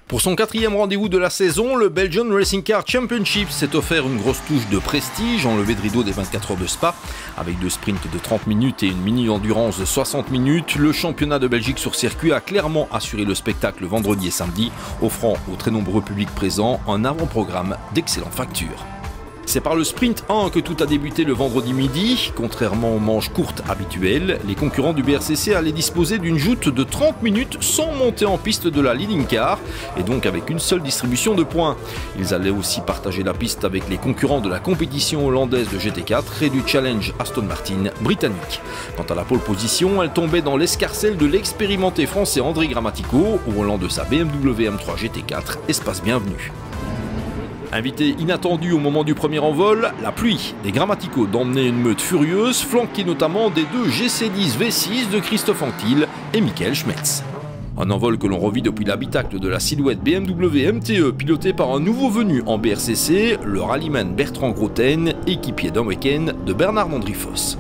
Pour son 4e rendez-vous de la saison, le Belgian Racing Car Championship s'est offert une grosse touche de prestige en levée de rideau des 24 heures de Spa. Avec 2 sprints de 30 minutes et une mini-endurance de 60 minutes, le championnat de Belgique sur circuit a clairement assuré le spectacle vendredi et samedi, offrant aux très nombreux publics présents un avant-programme d'excellente facture. C'est par le sprint 1 que tout a débuté le vendredi midi. Contrairement aux manches courtes habituelles, les concurrents du BRCC allaient disposer d'une joute de 30 minutes sans monter en piste de la leading car et donc avec une seule distribution de points. Ils allaient aussi partager la piste avec les concurrents de la compétition hollandaise de GT4 et du challenge Aston Martin britannique. Quant à la pole position, elle tombait dans l'escarcelle de l'expérimenté français André Grammatico au volant de sa BMW M3 GT4, espace bienvenu. Invité inattendu au moment du premier envol, la pluie des Grammatico d'emmener une meute furieuse, flanquée notamment des 2 GC10 V6 de Christophe Anctil et Michael Schmetz. Un envol que l'on revit depuis l'habitacle de la silhouette BMW MTE piloté par un nouveau venu en BRCC, le rallyman Bertrand Groten, équipier d'un week-end de Bernard Mandrifos.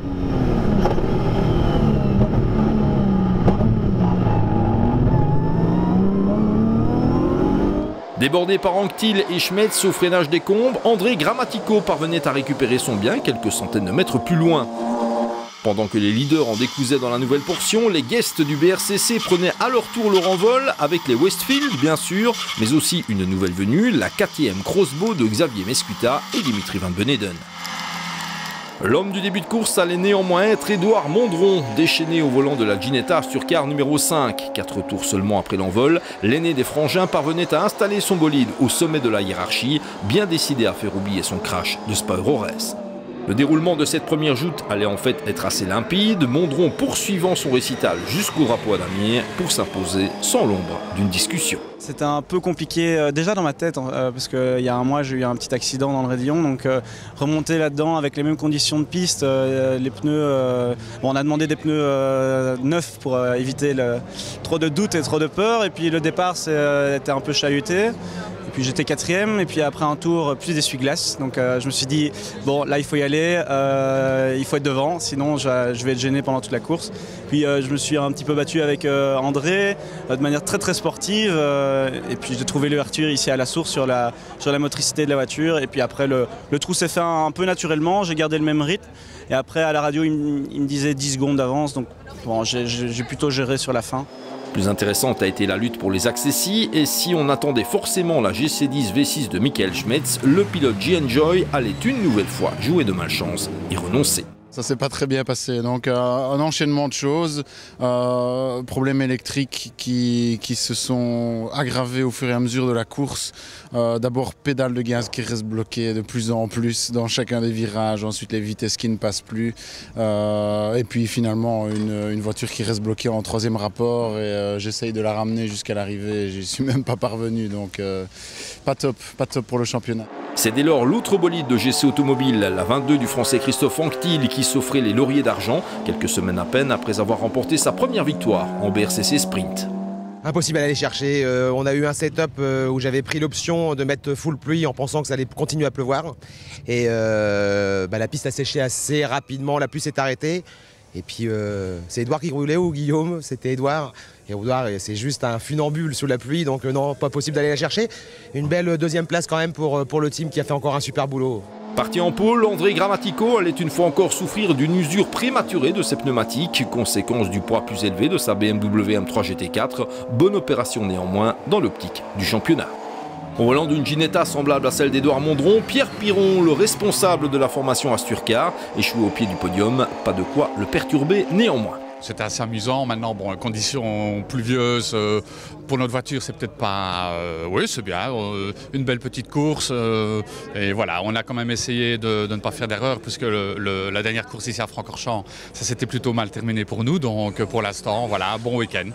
Débordé par Anctil et Schmetz au freinage des combes, André Grammatico parvenait à récupérer son bien quelques centaines de mètres plus loin. Pendant que les leaders en décousaient dans la nouvelle portion, les guests du BRCC prenaient à leur tour leur envol avec les Westfield bien sûr, mais aussi une nouvelle venue, la KTM Crossbow de Xavier Mesquita et Dimitri Van Beneden. L'homme du début de course allait néanmoins être Édouard Mondron, déchaîné au volant de la Ginetta Asturcar numéro 5. 4 tours seulement après l'envol, l'aîné des frangins parvenait à installer son bolide au sommet de la hiérarchie, bien décidé à faire oublier son crash de Spa Euro-Race. Le déroulement de cette première joute allait en fait être assez limpide, Mondron poursuivant son récital jusqu'au drapeau à damier pour s'imposer sans l'ombre d'une discussion. C'était un peu compliqué déjà dans ma tête parce qu'il y a un mois j'ai eu un petit accident dans le Rédillon, donc remonter là-dedans avec les mêmes conditions de piste, les pneus, on a demandé des pneus neufs pour éviter trop de doutes et trop de peur, et puis le départ était un peu chahuté. Et puis j'étais 4e et puis après un tour plus d'essuie-glace, donc je me suis dit bon là il faut y aller, il faut être devant sinon je vais être gêné pendant toute la course. Puis je me suis un petit peu battu avec André de manière très sportive et puis j'ai trouvé l'ouverture ici à la source sur la motricité de la voiture, et puis après le trou s'est fait un peu naturellement, j'ai gardé le même rythme et après à la radio il me disait 10 secondes d'avance, donc bon, j'ai plutôt géré sur la fin. Plus intéressante a été la lutte pour les accessis, et si on attendait forcément la GC10 V6 de Michael Schmetz, le pilote G-Enjoy allait une nouvelle fois jouer de malchance et renoncer. Ça s'est pas très bien passé, donc un enchaînement de choses, problèmes électriques qui se sont aggravés au fur et à mesure de la course. D'abord pédale de gaz qui reste bloquée de plus en plus dans chacun des virages, ensuite les vitesses qui ne passent plus, et puis finalement une voiture qui reste bloquée en 3e rapport, et j'essaye de la ramener jusqu'à l'arrivée, j'y suis même pas parvenu, donc pas top pour le championnat. C'est dès lors l'autre bolide de GC Automobile, la 22 du français Christophe Anctil, qui s'offrait les lauriers d'argent, quelques semaines à peine après avoir remporté sa première victoire en BRCC Sprint. Impossible à aller chercher, on a eu un setup où j'avais pris l'option de mettre full pluie en pensant que ça allait continuer à pleuvoir. Et la piste a séché assez rapidement, la pluie s'est arrêtée. Et puis c'est Édouard qui roulait ou Guillaume, c'était Édouard. Et Édouard, c'est juste un funambule sous la pluie, donc non, pas possible d'aller la chercher. Une belle 2e place quand même pour le team qui a fait encore un super boulot. Parti en pôle, André Grammatico allait une fois encore souffrir d'une usure prématurée de ses pneumatiques, conséquence du poids plus élevé de sa BMW M3 GT4, bonne opération néanmoins dans l'optique du championnat. Au volant d'une Ginetta semblable à celle d'Édouard Mondron, Pierre Piron, le responsable de la formation Asturcar, échoue au pied du podium, pas de quoi le perturber néanmoins. C'était assez amusant. Maintenant, bon, conditions pluvieuses, pour notre voiture, c'est peut-être pas... oui, c'est bien, une belle petite course. Et voilà, on a quand même essayé de ne pas faire d'erreur, puisque la dernière course ici à Francorchamps, ça s'était plutôt mal terminé pour nous. Donc pour l'instant, voilà, bon week-end.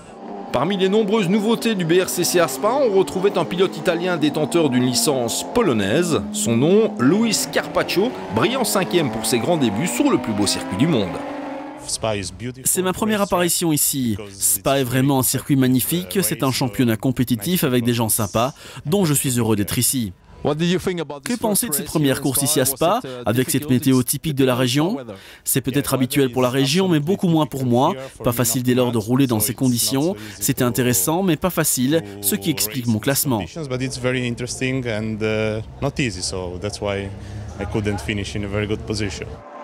Parmi les nombreuses nouveautés du BRCC à Spa, on retrouvait un pilote italien détenteur d'une licence polonaise. Son nom, Luis Carpaccio, brillant 5e pour ses grands débuts sur le plus beau circuit du monde. C'est ma première apparition ici. Spa est vraiment un circuit magnifique, c'est un championnat compétitif avec des gens sympas, dont je suis heureux d'être ici. Que penser de ces premières courses ici à Spa, avec cette météo typique de la région? C'est peut-être habituel pour la région, mais beaucoup moins pour moi. Pas facile dès lors de rouler dans ces conditions. C'était intéressant, mais pas facile, ce qui explique mon classement.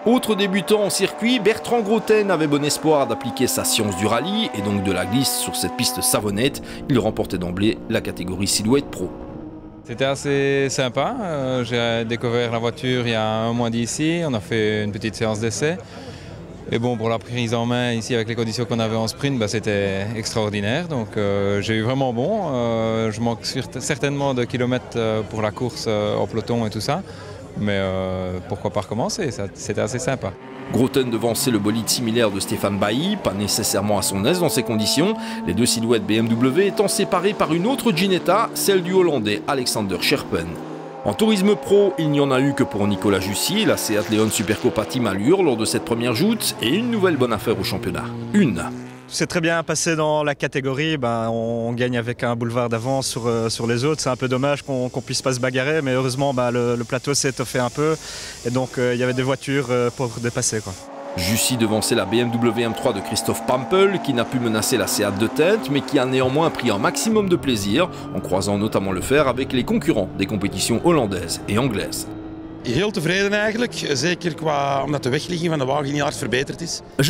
Autre débutant en circuit, Bertrand Groten avait bon espoir d'appliquer sa science du rallye et donc de la glisse sur cette piste savonnette. Il remportait d'emblée la catégorie Silhouette Pro. C'était assez sympa. J'ai découvert la voiture il y a un mois d'ici. On a fait une petite séance d'essai. Et bon, pour la prise en main ici avec les conditions qu'on avait en sprint, c'était extraordinaire. Donc j'ai eu vraiment bon. Je manque certainement de kilomètres pour la course en peloton et tout ça. Mais pourquoi pas recommencer, c'était assez sympa. Groten devançait le bolide similaire de Stéphane Bailly, pas nécessairement à son aise dans ces conditions, les deux silhouettes BMW étant séparées par une autre Ginetta, celle du Hollandais Alexander Scherpen. En tourisme pro, il n'y en a eu que pour Nicolas Jussier, la Seat Leon Supercopa Team Allure lors de cette première joute, et une nouvelle bonne affaire au championnat. C'est très bien passé dans la catégorie, on gagne avec un boulevard d'avance sur les autres. C'est un peu dommage qu'on puisse pas se bagarrer, mais heureusement le plateau s'est étoffé un peu et donc il y avait des voitures pour dépasser, quoi. Jussi devançait la BMW M3 de Christophe Pampel qui n'a pu menacer la Seat de tête mais qui a néanmoins pris un maximum de plaisir en croisant notamment le fer avec les concurrents des compétitions hollandaises et anglaises. Je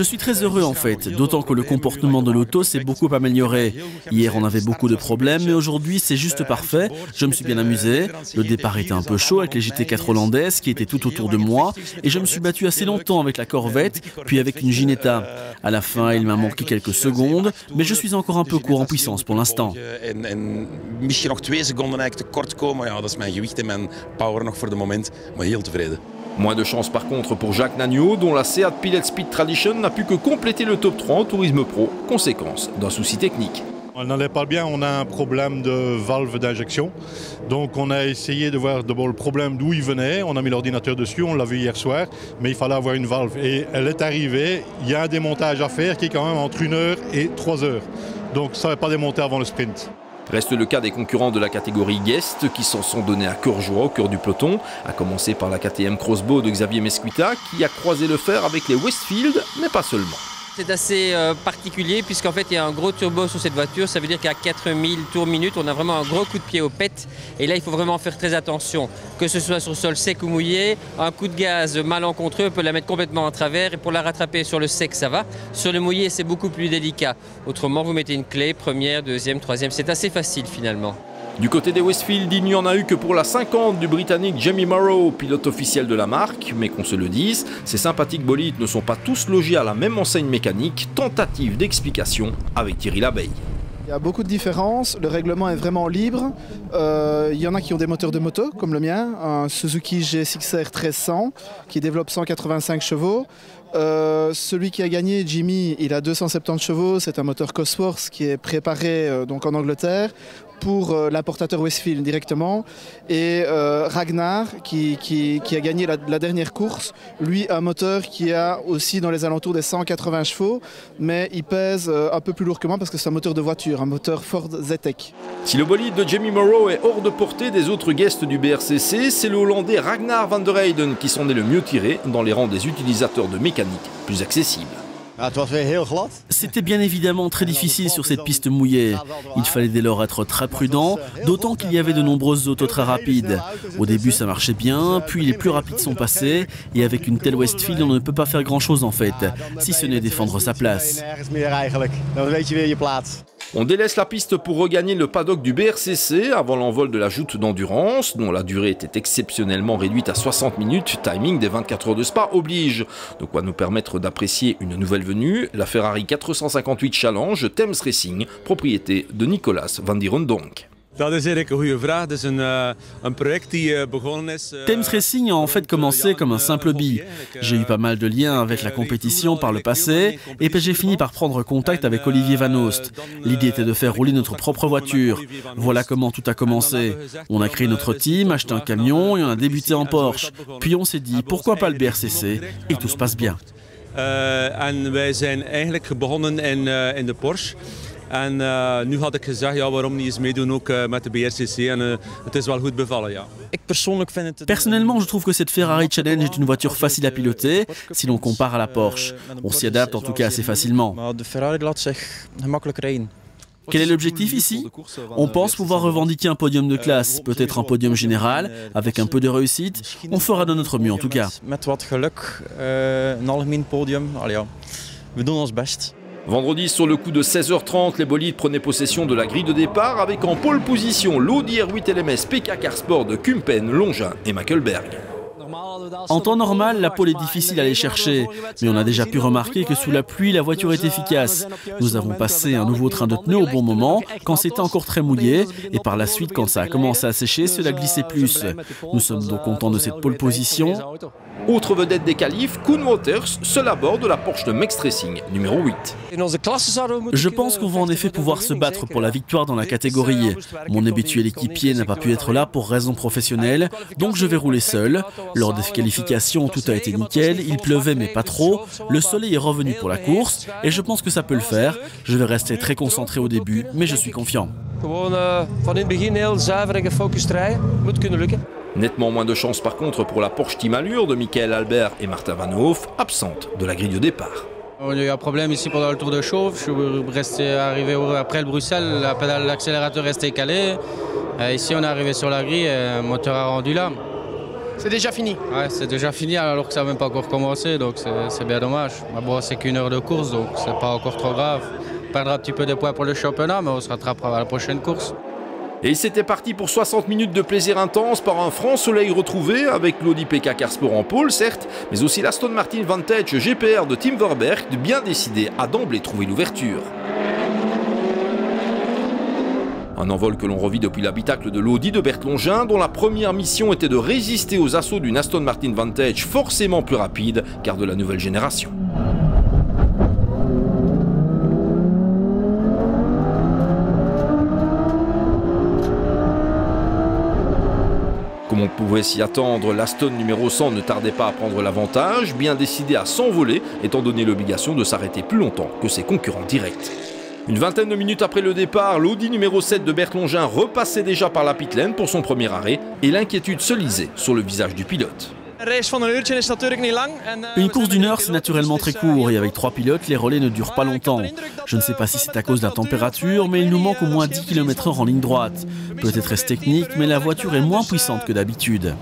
suis très heureux en fait, d'autant que le comportement de l'auto s'est beaucoup amélioré. Hier on avait beaucoup de problèmes, mais aujourd'hui c'est juste parfait. Je me suis bien amusé. Le départ était un peu chaud avec les GT4 hollandaises qui étaient tout autour de moi et je me suis battu assez longtemps avec la Corvette, puis avec une Ginetta. À la fin il m'a manqué quelques secondes, mais je suis encore un peu court en puissance pour l'instant. Moins de chance par contre pour Jacques Nagnaud, dont la Seat Pilot Speed Tradition n'a pu que compléter le top 3 en tourisme pro, conséquence d'un souci technique. On n'allait pas bien, on a un problème de valve d'injection. Donc on a essayé de voir d'abord le problème d'où il venait. On a mis l'ordinateur dessus, on l'a vu hier soir, mais il fallait avoir une valve. Et elle est arrivée, il y a un démontage à faire qui est quand même entre 1 heure et 3 heures. Donc ça ne va pas démonter avant le sprint. Reste le cas des concurrents de la catégorie Guest qui s'en sont donnés à cœur joie au cœur du peloton, à commencer par la KTM Crossbow de Xavier Mesquita qui a croisé le fer avec les Westfield, mais pas seulement. C'est assez particulier puisqu'en fait il y a un gros turbo sur cette voiture, ça veut dire qu'à 4000 tours minute on a vraiment un gros coup de pied au pet et là il faut vraiment faire très attention, que ce soit sur sol sec ou mouillé, un coup de gaz malencontreux peut la mettre complètement en travers et pour la rattraper sur le sec ça va, sur le mouillé c'est beaucoup plus délicat, autrement vous mettez une clé, première, deuxième, troisième, c'est assez facile finalement. Du côté des Westfield, il n'y en a eu que pour la 50 du Britannique Jamie Morrow, pilote officiel de la marque, mais qu'on se le dise, ces sympathiques bolides ne sont pas tous logés à la même enseigne mécanique. Tentative d'explication avec Thierry Labeille. Il y a beaucoup de différences, le règlement est vraiment libre. Il y en a qui ont des moteurs de moto, comme le mien, un Suzuki GSX-R 1300 qui développe 185 chevaux. Celui qui a gagné, Jimmy, il a 270 chevaux, c'est un moteur Cosworth qui est préparé donc en Angleterre pour l'importateur Westfield directement. Et Ragnar, qui a gagné la dernière course, lui un moteur qui a aussi dans les alentours des 180 chevaux, mais il pèse un peu plus lourd que moi parce que c'est un moteur de voiture, un moteur Ford Z-Tech. Si le bolide de Jamie Morrow est hors de portée des autres guests du BRCC, c'est le Hollandais Ragnar van der Heyden qui s'en est le mieux tiré dans les rangs des utilisateurs de mécanique plus accessibles. C'était bien évidemment très difficile sur cette piste mouillée. Il fallait dès lors être très prudent, d'autant qu'il y avait de nombreuses autos très rapides. Au début ça marchait bien, puis les plus rapides sont passés, et avec une telle Westfield on ne peut pas faire grand chose en fait, si ce n'est défendre sa place. On délaisse la piste pour regagner le paddock du BRCC avant l'envol de la joute d'endurance, dont la durée était exceptionnellement réduite à 60 minutes, timing des 24 heures de Spa oblige. De quoi nous permettre d'apprécier une nouvelle venue, la Ferrari 458 Challenge Thames Racing, propriété de Nicolas van Dierendonck. Thames Racing a en fait commencé comme un simple hobby. J'ai eu pas mal de liens avec la compétition par le passé et puis j'ai fini par prendre contact avec Olivier Van Oost. L'idée était de faire rouler notre propre voiture. Voilà comment tout a commencé. On a créé notre team, acheté un camion et on a débuté en Porsche. Puis on s'est dit pourquoi pas le BRCC et tout se passe bien. En wij zijn eigenlijk begonnen in de Porsche. En nu had ik gezegd, ja, waarom niet eens meedoen ook met de BRCC. En het is wel goed bevallen, ja. Personnellement, je trouve que cette Ferrari Challenge est une voiture facile à piloter si l'on compare à la Porsche. On s'y adapte en tout cas assez facilement. Quel est l'objectif ici? On pense pouvoir revendiquer un podium de classe, peut-être un podium général, avec un peu de réussite. On fera de notre mieux en tout cas. Vendredi, sur le coup de 16h30, les bolides prenaient possession de la grille de départ avec en pole position l'Audi R8 LMS PK Carsport de Kumpen, Longin et Mackelberg. En temps normal, la pole est difficile à aller chercher, mais on a déjà pu remarquer que sous la pluie, la voiture est efficace. Nous avons passé un nouveau train de pneus au bon moment, quand c'était encore très mouillé, et par la suite, quand ça a commencé à sécher, cela glissait plus. Nous sommes donc contents de cette pole position. Autre vedette des qualifs, Koen Wouters, seul à bord de la Porsche de Mex Racing, numéro 8. Je pense qu'on va en effet pouvoir se battre pour la victoire dans la catégorie. Mon habituel équipier n'a pas pu être là pour raisons professionnelles, donc je vais rouler seul. Lors des qualifications, tout a été nickel, il pleuvait mais pas trop, le soleil est revenu pour la course et je pense que ça peut le faire. Je vais rester très concentré au début, mais je suis confiant. Nettement moins de chance par contre pour la Porsche Team Allure de Michael Albert et Martin Van Hoof, absente de la grille de départ. Il y a eu un problème ici pendant le tour de chauffe, je suis arrivé après le Bruxelles, la pédale l'accélérateur restait calé. Ici on est arrivé sur la grille et le moteur a rendu là. C'est déjà fini? Ouais, c'est déjà fini alors que ça n'a même pas encore commencé, donc c'est bien dommage. Bon, c'est qu'une heure de course, donc c'est pas encore trop grave. On perdra un petit peu de points pour le championnat, mais on se rattrapera à la prochaine course. Et c'était parti pour 60 minutes de plaisir intense par un franc soleil retrouvé avec l'Audi PK Carsport en pôle certes, mais aussi l'Aston Martin Vantage GPR de Tim Verberg bien décidé à d'emblée trouver l'ouverture. Un envol que l'on revit depuis l'habitacle de l'Audi de Bert Longin, dont la première mission était de résister aux assauts d'une Aston Martin Vantage forcément plus rapide car de la nouvelle génération. Comme on pouvait s'y attendre, l'Aston numéro 100 ne tardait pas à prendre l'avantage, bien décidé à s'envoler, étant donné l'obligation de s'arrêter plus longtemps que ses concurrents directs. Une vingtaine de minutes après le départ, l'Audi numéro 7 de Bert Longin repassait déjà par la pit lane pour son premier arrêt, et l'inquiétude se lisait sur le visage du pilote. Une course d'une heure, c'est naturellement très court et avec 3 pilotes, les relais ne durent pas longtemps. Je ne sais pas si c'est à cause de la température, mais il nous manque au moins 10 km/h en ligne droite. Peut-être est-ce technique, mais la voiture est moins puissante que d'habitude.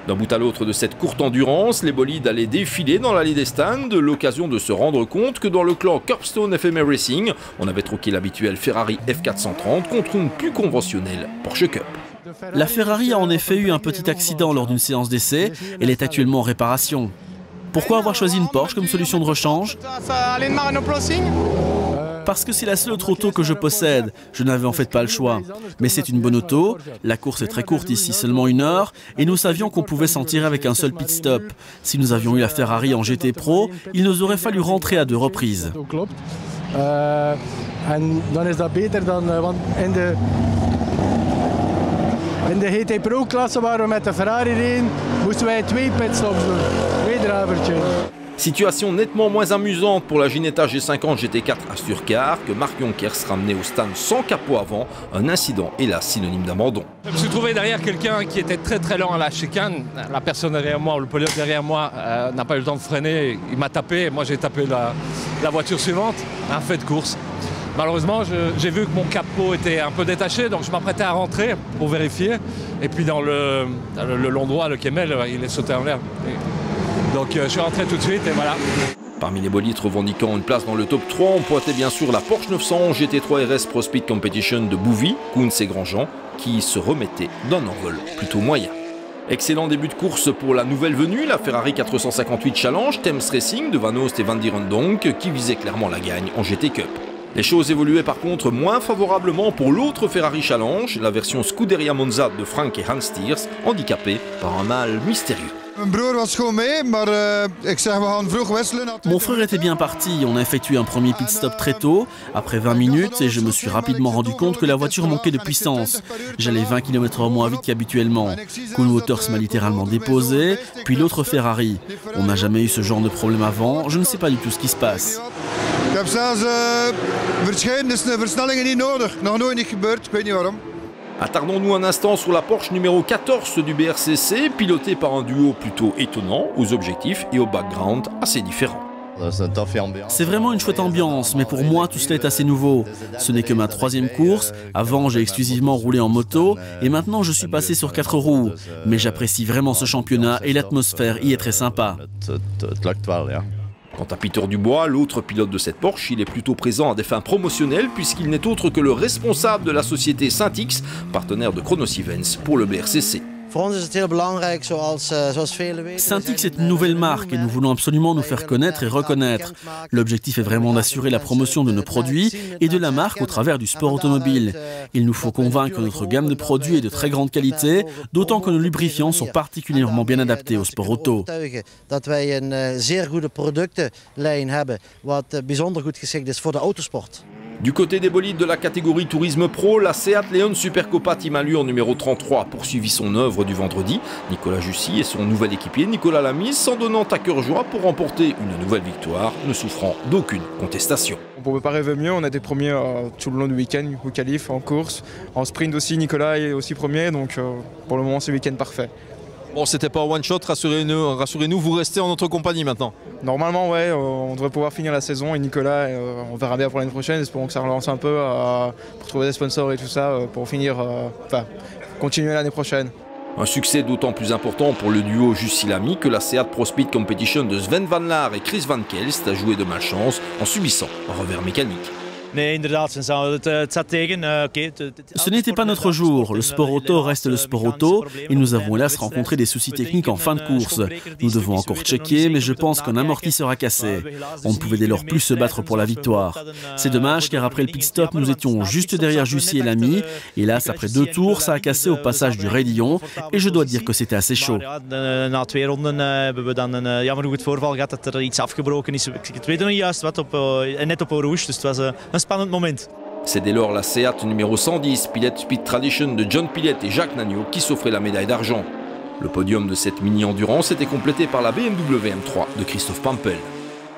D'un bout à l'autre de cette courte endurance, les bolides allaient défiler dans l'allée des stands, l'occasion de se rendre compte que dans le clan Curbstone FMR Racing, on avait troqué l'habituel Ferrari F430 contre une plus conventionnelle Porsche Cup. La Ferrari a en effet eu un petit accident lors d'une séance d'essai, elle est actuellement en réparation. Pourquoi avoir choisi une Porsche comme solution de rechange ? Parce que c'est la seule autre auto que je possède. Je n'avais en fait pas le choix. Mais c'est une bonne auto. La course est très courte ici, seulement 1 heure. Et nous savions qu'on pouvait s'en tirer avec un seul pit stop. Si nous avions eu la Ferrari en GT Pro, il nous aurait fallu rentrer à 2 reprises. In de GT Pro-klasse waar we met de Ferrari reden, moesten wij 2 pitstops doen. 2 drivertjes. Situation nettement moins amusante pour la Ginetta G50 GT4 à Sturcar que Marc Jonkers ramenait au stand sans capot avant, un incident hélas synonyme d'abandon. Je me suis trouvé derrière quelqu'un qui était très lent à la chicane. La personne derrière moi, ou le pilote derrière moi, n'a pas eu le temps de freiner, il m'a tapé, moi j'ai tapé la voiture suivante, un fait de course. Malheureusement, j'ai vu que mon capot était un peu détaché, donc je m'apprêtais à rentrer pour vérifier. Et puis dans le long droit, le Kemmel, il est sauté en l'air. Donc je suis rentré tout de suite et voilà. Parmi les bolides revendiquant une place dans le top 3, on pointait bien sûr la Porsche 911 GT3 RS Pro Speed Competition de Bouvy, Koens et Grandjean, qui se remettait d'un envol plutôt moyen. Excellent début de course pour la nouvelle venue, la Ferrari 458 Challenge Thames Racing de Van Oost et Van Dierendonck, qui visait clairement la gagne en GT Cup. Les choses évoluaient par contre moins favorablement pour l'autre Ferrari Challenge, la version Scuderia Monza de Frank et Hans Stiers, handicapé par un mal mystérieux. Mon frère était bien parti, on a effectué un premier pit stop très tôt, après 20 minutes, et je me suis rapidement rendu compte que la voiture manquait de puissance. J'allais 20 km/h moins vite qu'habituellement. Cool Motors m'a littéralement déposé, puis l'autre Ferrari. On n'a jamais eu ce genre de problème avant, je ne sais pas du tout ce qui se passe. Attardons-nous un instant sur la Porsche numéro 14 du BRCC, pilotée par un duo plutôt étonnant, aux objectifs et au background assez différents. C'est vraiment une chouette ambiance, mais pour moi tout cela est assez nouveau. Ce n'est que ma 3e course, avant j'ai exclusivement roulé en moto, et maintenant je suis passé sur 4 roues. Mais j'apprécie vraiment ce championnat et l'atmosphère y est très sympa. Quant à Peter Dubois, l'autre pilote de cette Porsche, il est plutôt présent à des fins promotionnelles puisqu'il n'est autre que le responsable de la société Saint-X, partenaire de Chrono-Sivens pour le BRCC. Saint-X est une nouvelle marque et nous voulons absolument nous faire connaître et reconnaître. L'objectif est vraiment d'assurer la promotion de nos produits et de la marque au travers du sport automobile. Il nous faut convaincre que notre gamme de produits est de très grande qualité, d'autant que nos lubrifiants sont particulièrement bien adaptés au sport auto. Du côté des bolides de la catégorie Tourisme Pro, la Seat Leon Supercopa Team Allure numéro 33 poursuivit son œuvre du vendredi. Nicolas Jussy et son nouvel équipier Nicolas Lamy s'en donnant à cœur joie pour remporter une nouvelle victoire, ne souffrant d'aucune contestation. On ne peut pas rêver mieux, on a été premiers tout le long du week-end au qualif, en course. En sprint aussi, Nicolas est aussi premier, donc pour le moment c'est le week-end parfait. Bon, c'était pas one shot, rassurez-nous, vous restez en notre compagnie maintenant. Normalement, ouais, on devrait pouvoir finir la saison et Nicolas, on verra bien pour l'année prochaine. Espérons que ça relance un peu pour trouver des sponsors et tout ça pour finir, continuer l'année prochaine. Un succès d'autant plus important pour le duo Jussy Lamy que la Seat Pro Speed Competition de Sven Van Laar et Chris Van Kelst a joué de malchance en subissant un revers mécanique. Ce n'était pas notre jour. Le sport auto reste le sport auto et nous avons hélas rencontré des soucis techniques en fin de course. Nous devons encore checker, mais je pense qu'un amortisseur a cassé. On ne pouvait dès lors plus se battre pour la victoire. C'est dommage car après le pit stop, nous étions juste derrière Jussy et Lamy. Hélas, après 2 tours, ça a cassé au passage du raidillon et je dois dire que c'était assez chaud. C'est dès lors la Seat numéro 110 Pillet Speed Tradition de John Pillet et Jacques Nagno qui s'offrait la médaille d'argent. Le podium de cette mini-endurance était complété par la BMW M3 de Christophe Pampel.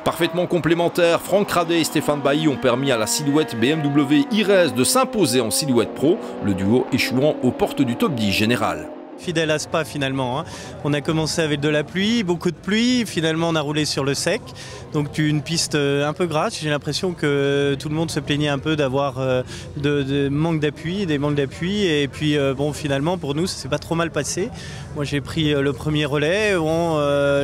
Parfaitement complémentaires, Franck Radet et Stéphane Bailly ont permis à la silhouette BMW Ires de s'imposer en silhouette pro, le duo échouant aux portes du top 10 général. Fidèle à Spa finalement. On a commencé avec de la pluie, beaucoup de pluie, finalement on a roulé sur le sec. Donc une piste un peu grasse, j'ai l'impression que tout le monde se plaignait un peu d'avoir des manques d'appui. Et puis bon finalement pour nous ça s'est pas trop mal passé. Moi j'ai pris le premier relais,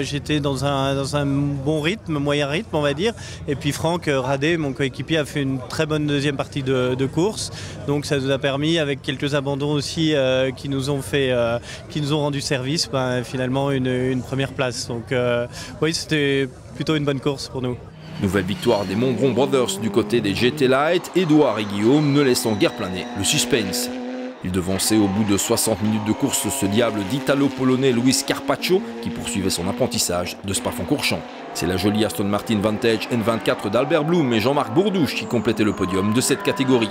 j'étais dans un bon rythme, moyen rythme on va dire. Et puis Franck Radet, mon coéquipier, a fait une très bonne deuxième partie de course. Donc ça nous a permis avec quelques abandons aussi qui nous ont rendu service, finalement une première place. Donc oui, c'était plutôt une bonne course pour nous. Nouvelle victoire des Montbron Brothers du côté des GT Light, Édouard et Guillaume ne laissant guère planer le suspense. Ils devançaient au bout de 60 minutes de course ce diable d'Italo-Polonais Luis Carpaccio qui poursuivait son apprentissage de Spa-Francorchamps. C'est la jolie Aston Martin Vantage N24 d'Albert Blum et Jean-Marc Bourdouche qui complétaient le podium de cette catégorie.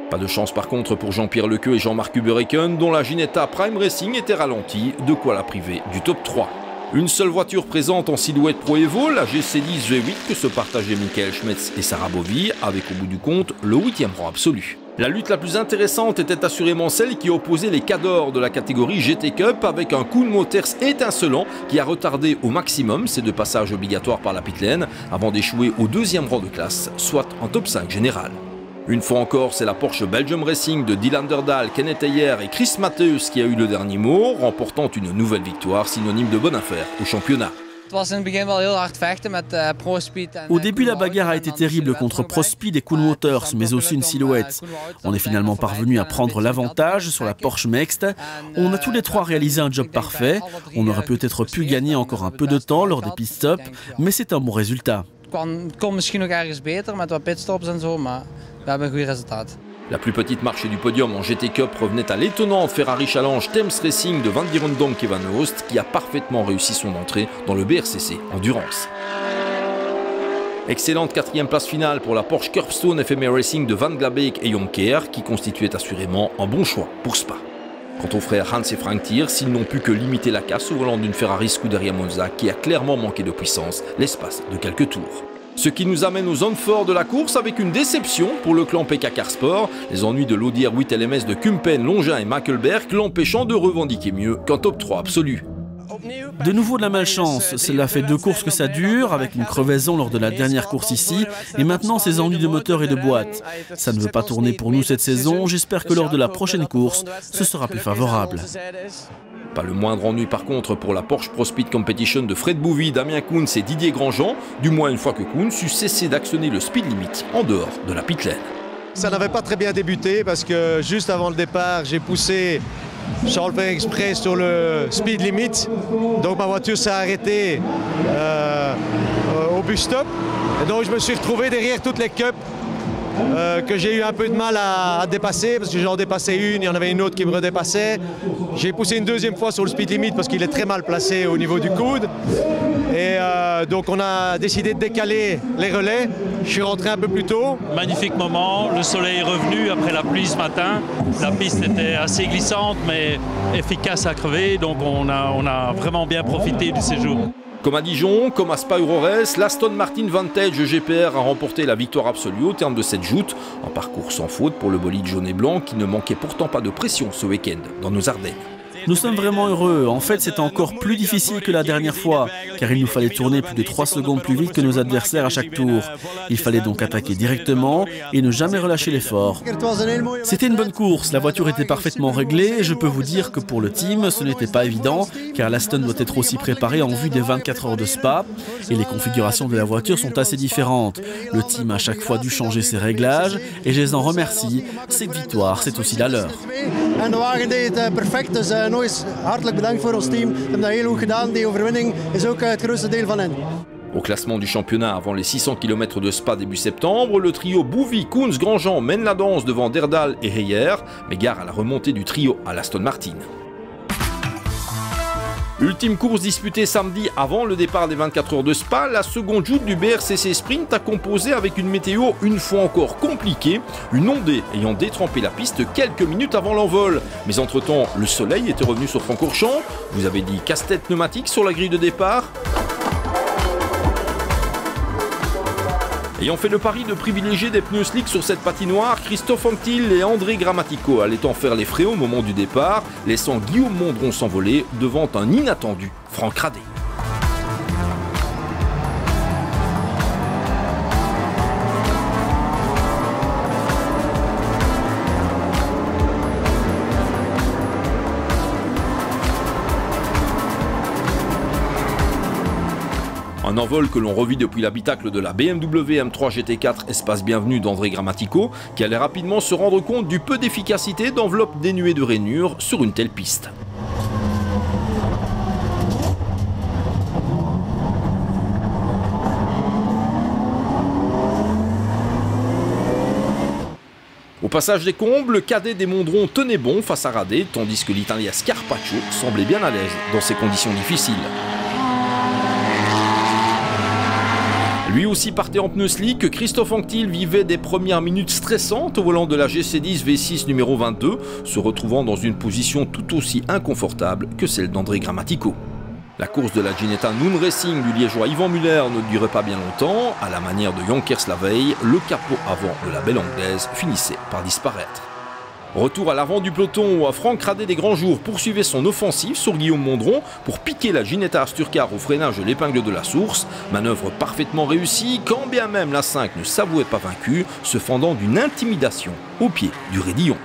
Pas de chance par contre pour Jean-Pierre Lequeux et Jean-Marc Huberiken dont la Ginetta Prime Racing était ralentie, de quoi la priver du top 3. Une seule voiture présente en silhouette Pro Evo, la GC10 V8 que se partageaient Michael Schmetz et Sarah Bovy avec au bout du compte le 8e rang absolu. La lutte la plus intéressante était assurément celle qui opposait les cadors de la catégorie GT Cup avec un Kuhn Motors étincelant qui a retardé au maximum ses 2 passages obligatoires par la pitlane avant d'échouer au 2e rang de classe, soit en top 5 général. Une fois encore, c'est la Porsche Belgium Racing de Dylan Derdahl, Kenneth Ayer et Chris Matthews qui a eu le dernier mot, remportant une nouvelle victoire synonyme de bonne affaire au championnat. Au début, la bagarre a été terrible contre ProSpeed et Cool Motors, mais aussi une silhouette. On est finalement parvenu à prendre l'avantage sur la Porsche Mixte. On a tous les 3 réalisé un job parfait. On aurait peut-être pu gagner encore un peu de temps lors des pit stops, mais c'est un bon résultat. kon misschien nog ergens beter met wat pitstops en zo, maar we hebben een goed resultaat. La plus petite marche du podium en GT Cup revenait à l'étonnante Ferrari Challenge Thames Racing de Van Dierendonck et Van Oost qui a parfaitement réussi son entrée dans le BRCC Endurance. Excellente quatrième place finale pour la Porsche Curbstone FMA Racing de Van Glabeek et Jonker qui constituait assurément un bon choix pour Spa. Quant aux frères Hans et Frank Tiers, ils n'ont pu que limiter la casse au volant d'une Ferrari Scuderia Monza qui a clairement manqué de puissance l'espace de quelques tours. Ce qui nous amène aux zones fortes de la course avec une déception pour le clan PK Car Sport, les ennuis de l'Audi R8 LMS de Kumpen, Longin et Mackelberg l'empêchant de revendiquer mieux qu'un top 3 absolu. De nouveau de la malchance, cela fait 2 courses que ça dure, avec une crevaison lors de la dernière course ici, et maintenant ces ennuis de moteur et de boîte. Ça ne veut pas tourner pour nous cette saison, j'espère que lors de la prochaine course, ce sera plus favorable. Pas le moindre ennui par contre pour la Porsche Pro Speed Competition de Fred Bouvy, Damien Koons et Didier Grandjean, du moins une fois que Koons eut cessé d'actionner le speed limit en dehors de la pit lane. Ça n'avait pas très bien débuté parce que juste avant le départ, j'ai poussé Charles fait exprès sur le speed limit, donc ma voiture s'est arrêtée au bus stop. Et donc je me suis retrouvé derrière toutes les cups que j'ai eu un peu de mal à dépasser parce que j'en dépassais une, il y en avait une autre qui me redépassait. J'ai poussé une deuxième fois sur le speed limit parce qu'il est très mal placé au niveau du coude. Et donc on a décidé de décaler les relais. Je suis rentré un peu plus tôt. Magnifique moment, le soleil est revenu après la pluie ce matin. La piste était assez glissante mais efficace à crever, donc on a vraiment bien profité du séjour. Comme à Dijon, comme à Spa-Eurores, l'Aston Martin Vantage GPR a remporté la victoire absolue au terme de cette joute. Un parcours sans faute pour le bolide jaune et blanc qui ne manquait pourtant pas de pression ce week-end dans nos Ardennes. Nous sommes vraiment heureux. En fait, c'était encore plus difficile que la dernière fois, car il nous fallait tourner plus de 3 secondes plus vite que nos adversaires à chaque tour. Il fallait donc attaquer directement et ne jamais relâcher l'effort. C'était une bonne course, la voiture était parfaitement réglée et je peux vous dire que pour le team, ce n'était pas évident, car l'Aston doit être aussi préparé en vue des 24 heures de Spa et les configurations de la voiture sont assez différentes. Le team a à chaque fois dû changer ses réglages et je les en remercie. Cette victoire, c'est aussi la leur. En de wagen deed het perfect, dus nog eens hartelijk bedankt voor ons team. We hebben dat heel goed gedaan. Die overwinning is ook het grootste deel van hen. Au classement du championnat avant les 600 km de Spa début septembre, le trio Bouvy, Koons, Grandjean mène la danse devant Derdal et Heyer, mais gare à la remontée du trio à l'Aston Martin. Ultime course disputée samedi avant le départ des 24 heures de Spa, la seconde joute du BRCC Sprint a composé avec une météo une fois encore compliquée, une ondée ayant détrempé la piste quelques minutes avant l'envol. Mais entre-temps, le soleil était revenu sur Francorchamps, vous avez dit casse-tête pneumatique sur la grille de départ. Ayant fait le pari de privilégier des pneus slick sur cette patinoire, Christophe Anctil et André Grammatico allaient en faire les frais au moment du départ, laissant Guillaume Mondron s'envoler devant un inattendu Franck Radé. Un envol que l'on revit depuis l'habitacle de la BMW M3 GT4 Espace Bienvenue d'André Grammatico, qui allait rapidement se rendre compte du peu d'efficacité d'enveloppes dénuées de rainures sur une telle piste. Au passage des combles, le cadet des Mondrons tenait bon face à Radé, tandis que l'Italien Scarpaccio semblait bien à l'aise dans ces conditions difficiles. Lui aussi partait en pneus slick, Christophe Anctil vivait des premières minutes stressantes au volant de la GC10 V6 numéro 22, se retrouvant dans une position tout aussi inconfortable que celle d'André Grammatico. La course de la Ginetta Noon Racing du liégeois Yvan Muller ne durait pas bien longtemps, à la manière de Jonkers la veille, le capot avant de la belle anglaise finissait par disparaître. Retour à l'avant du peloton où Franck Radé des Grands Jours poursuivait son offensive sur Guillaume Mondron pour piquer la Ginetta Asturcar au freinage de l'épingle de la source. Manœuvre parfaitement réussie, quand bien même la 5 ne s'avouait pas vaincue, se fendant d'une intimidation au pied du raidillon.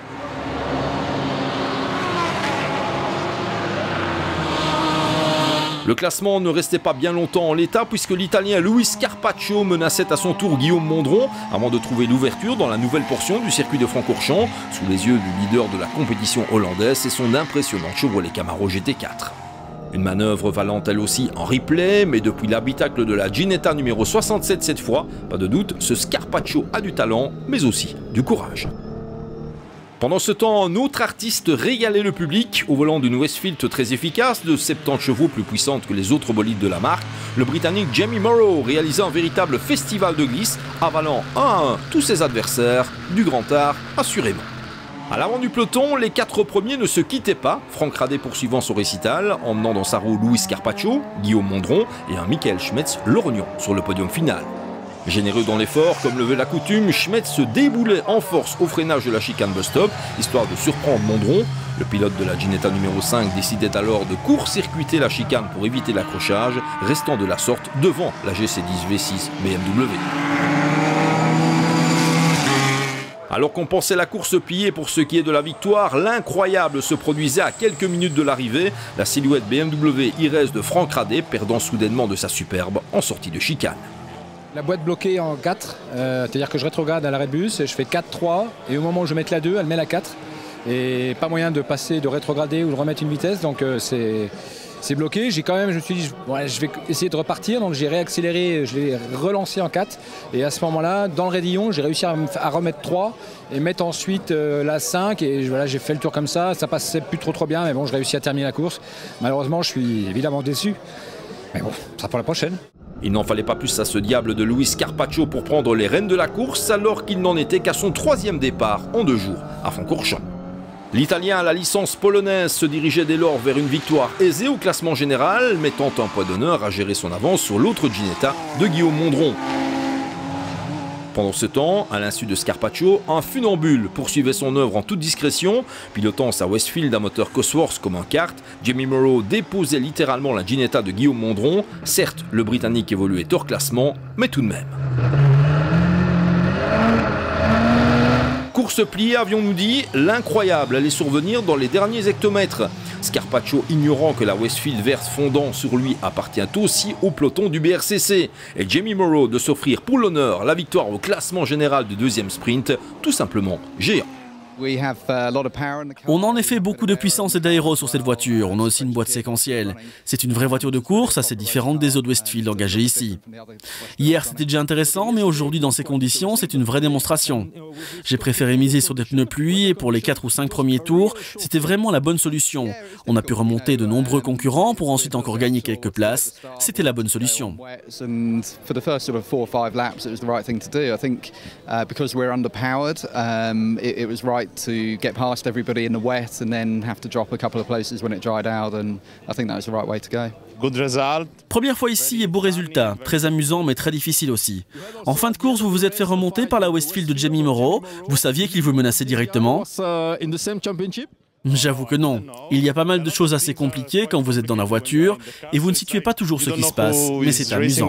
Le classement ne restait pas bien longtemps en l'état puisque l'Italien Luis Scarpaccio menaçait à son tour Guillaume Mondron avant de trouver l'ouverture dans la nouvelle portion du circuit de Francorchamps sous les yeux du leader de la compétition hollandaise et son impressionnant Chevrolet Camaro GT4. Une manœuvre valant elle aussi en replay, mais depuis l'habitacle de la Ginetta numéro 67 cette fois, pas de doute, ce Scarpaccio a du talent, mais aussi du courage. Pendant ce temps, un autre artiste régalait le public au volant d'une Westfield très efficace, de 70 chevaux plus puissante que les autres bolides de la marque. Le Britannique Jamie Morrow réalisait un véritable festival de glisse, avalant un à un tous ses adversaires, du grand art assurément. À l'avant du peloton, les 4 premiers ne se quittaient pas, Franck Radet poursuivant son récital, emmenant dans sa roue Louis Scarpaccio, Guillaume Mondron et un Michael Schmetz-Lorgnon sur le podium final. Généreux dans l'effort, comme le veut la coutume, Schmetz se déboulait en force au freinage de la chicane bus-stop, histoire de surprendre Mondron. Le pilote de la Ginetta numéro 5 décidait alors de court-circuiter la chicane pour éviter l'accrochage, restant de la sorte devant la GC10 V6 BMW. Alors qu'on pensait la course pliée pour ce qui est de la victoire, l'incroyable se produisait à quelques minutes de l'arrivée, la silhouette BMW IRS de Franck Radet perdant soudainement de sa superbe en sortie de chicane. La boîte bloquée en 4, c'est-à-dire que je rétrograde à l'arrêt de bus et je fais 4-3 et au moment où je mets la 2, elle met la 4 et pas moyen de passer, de rétrograder ou de remettre une vitesse, donc c'est bloqué. J'ai quand même, je me suis dit, ouais, je vais essayer de repartir, donc j'ai réaccéléré, je l'ai relancé en 4 et à ce moment-là, dans le raidillon, j'ai réussi à remettre 3 et mettre ensuite la 5 et voilà, j'ai fait le tour comme ça passait plus trop bien, mais bon, je réussis à terminer la course. Malheureusement, je suis évidemment déçu, mais bon, ce sera pour la prochaine. Il n'en fallait pas plus à ce diable de Louis Scarpaccio pour prendre les rênes de la course, alors qu'il n'en était qu'à son 3e départ en 2 jours à Francorchamps. L'Italien à la licence polonaise se dirigeait dès lors vers une victoire aisée au classement général, mettant un point d'honneur à gérer son avance sur l'autre Ginetta de Guillaume Mondron. Pendant ce temps, à l'insu de Scarpaccio, un funambule poursuivait son œuvre en toute discrétion, pilotant sa Westfield à moteur Cosworth comme un kart. Jamie Morrow déposait littéralement la Ginetta de Guillaume Mondron. Certes, le Britannique évoluait hors classement, mais tout de même. Course pliée, avions-nous dit, l'incroyable allait survenir dans les derniers hectomètres. Scarpaccio ignorant que la Westfield verte fondant sur lui appartient aussi au peloton du BRCC. Et Jamie Morrow de s'offrir pour l'honneur la victoire au classement général du 2e sprint, tout simplement géant. On a en effet beaucoup de puissance et d'aéro sur cette voiture. On a aussi une boîte séquentielle. C'est une vraie voiture de course, assez différente des autres Westfield engagées ici. Hier, c'était déjà intéressant, mais aujourd'hui, dans ces conditions, c'est une vraie démonstration. J'ai préféré miser sur des pneus pluie et pour les 4 ou 5 premiers tours, c'était vraiment la bonne solution. On a pu remonter de nombreux concurrents pour ensuite encore gagner quelques places. C'était la bonne solution. To get past everybody in the wet and then have to drop a couple of places when it dried out, and I think that was the right way to go. Good result. Première fois ici et beau résultat, très amusant mais très difficile aussi. En fin de course, vous vous êtes fait remonter par la Westfield de Jamie Morrow. Vous saviez qu'il vous menaçait directement? J'avoue que non. Il y a pas mal de choses assez compliquées quand vous êtes dans la voiture et vous ne situez pas toujours ce qui se passe, mais c'est amusant.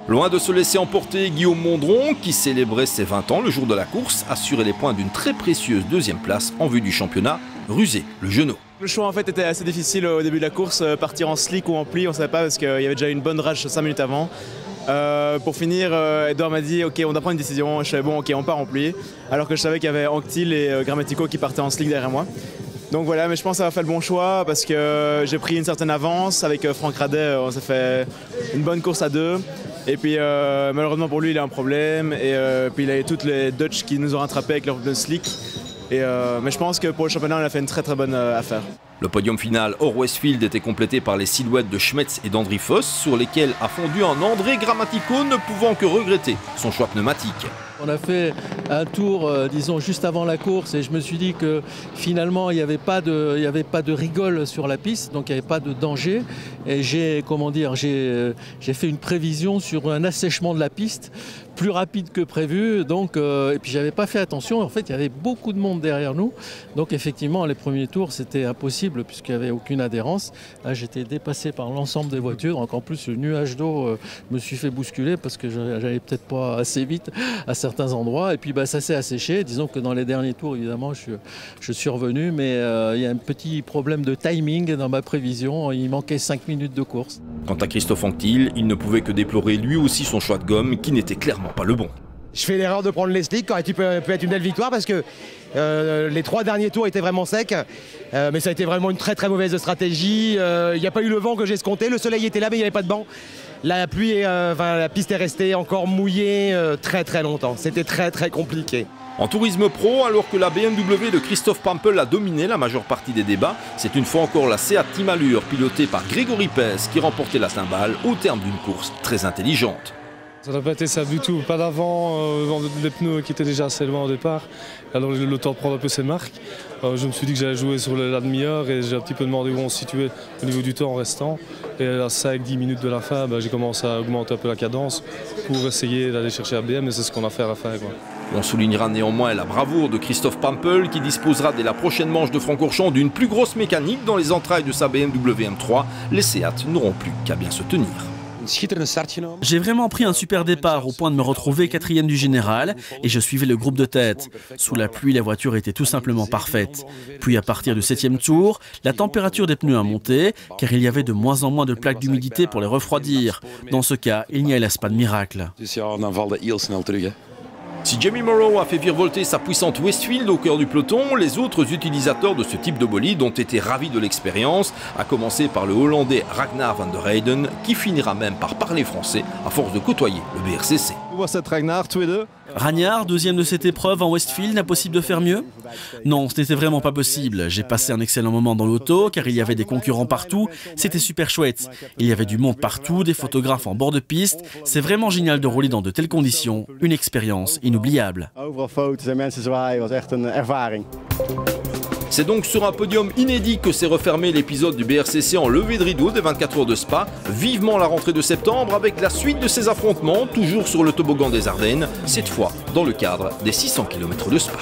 Loin de se laisser emporter, Guillaume Mondron, qui célébrait ses 20 ans le jour de la course, assurait les points d'une très précieuse 2e place en vue du championnat, rusé le genou. Le choix en fait était assez difficile au début de la course, partir en slick ou en pli, on ne savait pas parce qu'il y avait déjà une bonne rage 5 minutes avant. Pour finir, Edouard m'a dit ok, on doit prendre une décision. Je savais bon, ok, on part en pli, alors que je savais qu'il y avait Anctil et Grammatico qui partaient en slick derrière moi. Donc voilà, mais je pense que ça a fait le bon choix parce que j'ai pris une certaine avance avec Franck Radet, on s'est fait une bonne course à 2. Et puis malheureusement pour lui, il a un problème et puis il a eu toutes les Dutch qui nous ont rattrapés avec leur pneu slick. Mais je pense que pour le championnat, on a fait une très bonne affaire. Le podium final hors Westfield était complété par les silhouettes de Schmetz et d'Andri Foss, sur lesquelles a fondu un André Grammatico ne pouvant que regretter son choix pneumatique. On a fait un tour, disons, juste avant la course et je me suis dit que finalement, il n'y avait pas de rigole sur la piste, donc il n'y avait pas de danger. Et j'ai fait une prévision sur un assèchement de la piste plus rapide que prévu. Donc, et puis, j'avais pas fait attention. En fait, il y avait beaucoup de monde derrière nous. Donc, effectivement, les premiers tours, c'était impossible puisqu'il n'y avait aucune adhérence. Là, j'étais dépassé par l'ensemble des voitures. Donc, en plus, le nuage d'eau me suis fait bousculer parce que j'allais peut-être pas assez vite à certains endroits. Et puis, ça s'est asséché. Disons que dans les derniers tours, évidemment, je suis revenu. Mais il y a un petit problème de timing dans ma prévision. Il manquait 5 minutes de course. Quant à Christophe Anctil, il ne pouvait que déplorer lui aussi son choix de gomme qui n'était clairement pas le bon. Je fais l'erreur de prendre les slicks, qui aurait pu être une belle victoire parce que les 3 derniers tours étaient vraiment secs. Mais ça a été vraiment une très très mauvaise stratégie. Il n'y a pas eu le vent que j'ai escompté. Le soleil était là, mais il n'y avait pas de banc. La pluie, la piste est restée encore mouillée très très longtemps. C'était très très compliqué. En tourisme pro, alors que la BMW de Christophe Pampel a dominé la majeure partie des débats, c'est une fois encore la Seat Team Allure pilotée par Grégory Pez qui remportait la cymbale au terme d'une course très intelligente. Ça n'a pas été ça du tout, pas d'avant, les pneus qui étaient déjà assez loin au départ, alors le temps de prendre un peu ses marques. Je me suis dit que j'allais jouer sur la demi-heure et j'ai un petit peu demandé où on se situait au niveau du temps en restant. Et à 5-10 minutes de la fin, j'ai commencé à augmenter un peu la cadence pour essayer d'aller chercher la BM et c'est ce qu'on a fait à la fin. On soulignera néanmoins la bravoure de Christophe Pampel qui disposera dès la prochaine manche de Francorchamps d'une plus grosse mécanique dans les entrailles de sa BMW M3. Les Seat n'auront plus qu'à bien se tenir. J'ai vraiment pris un super départ au point de me retrouver 4e du général et je suivais le groupe de tête. Sous la pluie, la voiture était tout simplement parfaite. Puis à partir du 7e tour, la température des pneus a monté car il y avait de moins en moins de plaques d'humidité pour les refroidir. Dans ce cas, il n'y a hélas pas de miracle. Si Jamie Morrow a fait virevolter sa puissante Westfield au cœur du peloton, les autres utilisateurs de ce type de bolide ont été ravis de l'expérience, à commencer par le Hollandais Ragnar van der Heyden, qui finira même par parler français à force de côtoyer le BRCC. Ragnar, 2e de cette épreuve en Westfield, impossible de faire mieux? Non, ce n'était vraiment pas possible. J'ai passé un excellent moment dans l'auto car il y avait des concurrents partout, c'était super chouette. Il y avait du monde partout, des photographes en bord de piste, c'est vraiment génial de rouler dans de telles conditions, une expérience inoubliable. C'est donc sur un podium inédit que s'est refermé l'épisode du BRCC en levée de rideau des 24 heures de Spa. Vivement la rentrée de septembre avec la suite de ces affrontements, toujours sur le toboggan des Ardennes, cette fois dans le cadre des 600 km de Spa.